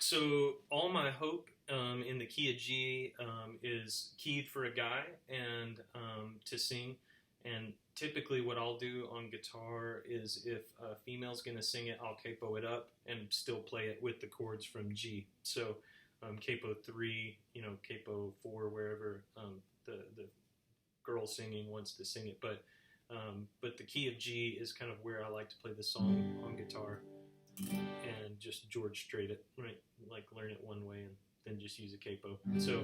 So all my hope in the key of G is keyed for a guy and to sing. And typically, what I'll do on guitar is if a female's going to sing it, I'll capo it up and still play it with the chords from G. So capo 3, capo 4, wherever the girl singing wants to sing it. But the key of G is kind of where I like to play the song on guitar and just George Strait it, right? Like learn it one way and then just use a capo. So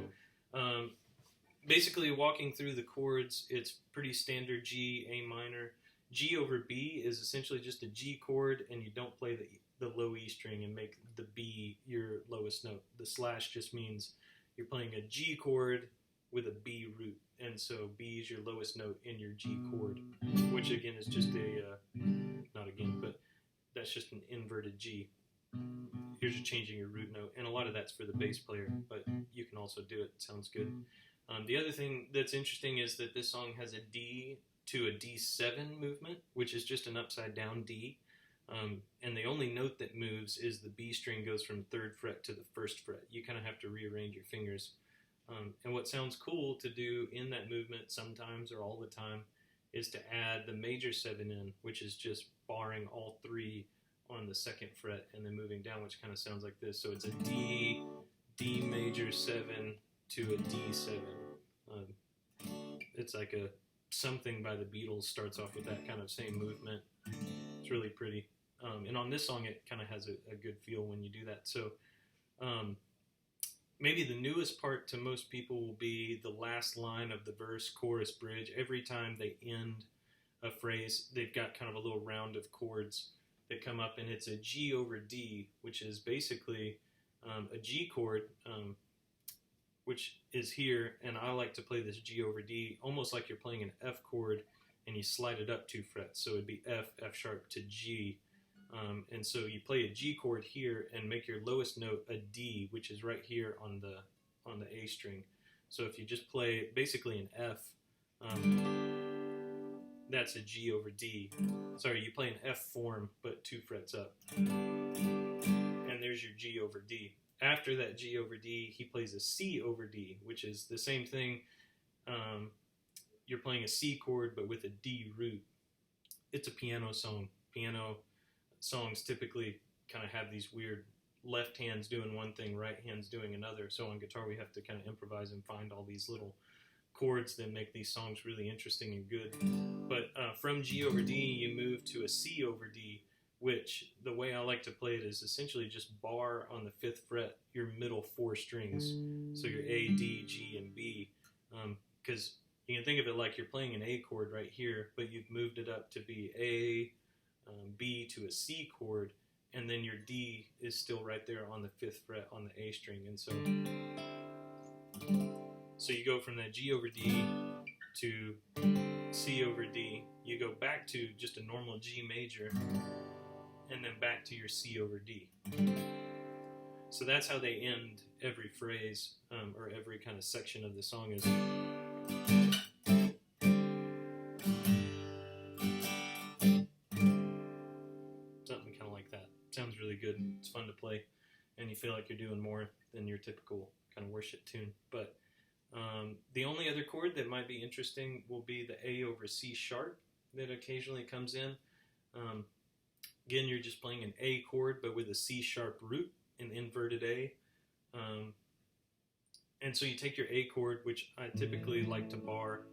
basically walking through the chords, it's pretty standard G, A minor. G over B is essentially just a G chord, and you don't play the low E string and make the B your lowest note. The slash just means you're playing a G chord with a B root, and so B is your lowest note in your G chord, which again is just not again, but that's just an inverted G. Here's you changing your root note, and a lot of that's for the bass player, but you can also do it. It sounds good. The other thing that's interesting is that this song has a D to a D7 movement, which is just an upside down D. And the only note that moves is the B string goes from 3rd fret to the 1st fret. You kind of have to rearrange your fingers. And what sounds cool to do in that movement sometimes or all the time is to add the major 7 in, which is just barring all 3 on the 2nd fret and then moving down, which kind of sounds like this. So it's a D, D major 7 to a D7. It's like a something by the Beatles starts off with that kind of same movement. It's really pretty. And on this song, it kind of has a good feel when you do that. So maybe the newest part to most people will be the last line of the verse, chorus, bridge. Every time they end a phrase, they've got kind of a little round of chords that come up, and it's a G over D, which is basically a G chord, which is here, and I like to play this G over D almost like you're playing an F chord, and you slide it up 2 frets, so it'd be F, F sharp to G. And so you play a G chord here and make your lowest note a D, which is right here on the A string. So if you just play basically an F, that's a G over D. Sorry, you play an F form, but 2 frets up. And there's your G over D. After that G over D, he plays a C over D, which is the same thing. You're playing a C chord, but with a D root. It's a piano song. Piano songs typically kind of have these weird left hands doing one thing, right hands doing another. So on guitar, we have to kind of improvise and find all these little chords that make these songs really interesting and good. But from G over D, you move to a C over D, which the way I like to play it is essentially just bar on the 5th fret your middle 4 strings. So your A, D, G, and B. Because you can think of it like you're playing an A chord right here, but you've moved it up to be A, B to a C chord, and then your D is still right there on the 5th fret on the A string. And so you go from that G over D to C over D. You go back to just a normal G major, and then back to your C over D. So that's how they end every phrase, or every kind of section of the song is. Something kind of like that. Sounds really good. It's fun to play, and you feel like you're doing more than your typical kind of worship tune. But the only other chord that might be interesting will be the A over C sharp that occasionally comes in. Again, you're just playing an A chord, but with a C sharp root, an inverted A. And so you take your A chord, which I typically like to bar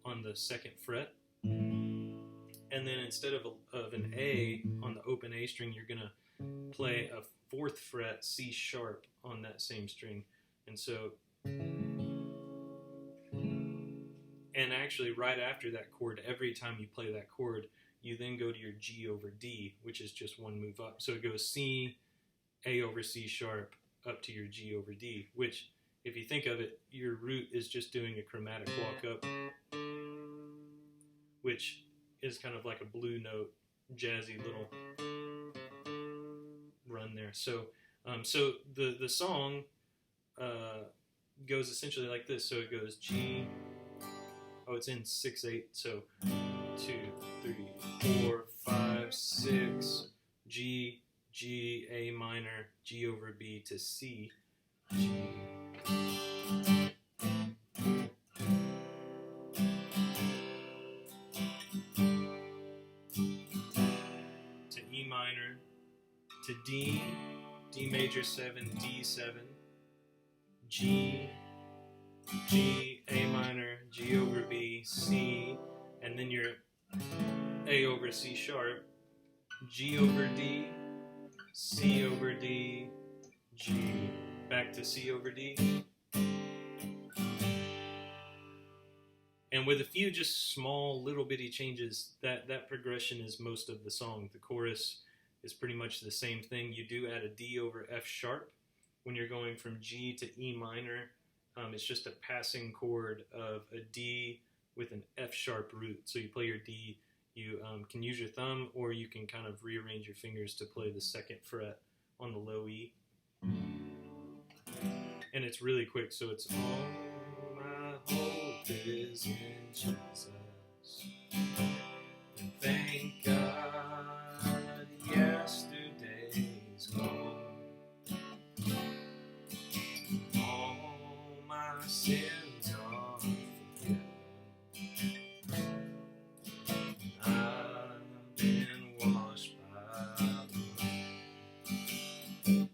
on the 2nd fret. And then instead of an A on the open A string, you're going to play a 4th fret C sharp on that same string. And so, and actually right after that chord, every time you play that chord, you then go to your G over D, which is just one move up. So it goes C, A over C sharp, up to your G over D, which, if you think of it, your root is just doing a chromatic walk up, which is kind of like a blue note, jazzy little run there. So the song goes essentially like this. So it goes G, it's in 6/8, so 2, 3, 4, 5, 6, G, G, A minor, G over B to C, G, to E minor, to D, D major 7, D7, G, G, A minor, G over B, C, and then your A over C sharp, G over D, C over D, G, back to C over D. And with a few just small little bitty changes, that progression is most of the song. The chorus is pretty much the same thing. You do add a D over F sharp when you're going from G to E minor. It's just a passing chord of a D with an F sharp root. So you play your D, you can use your thumb, or you can kind of rearrange your fingers to play the second fret on the low E. And it's really quick, so it's all my hope is in Jesus. And thank God yesterday's gone. All my sins are forgiven. I've been washed by the blood.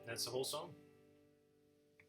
That's the whole song.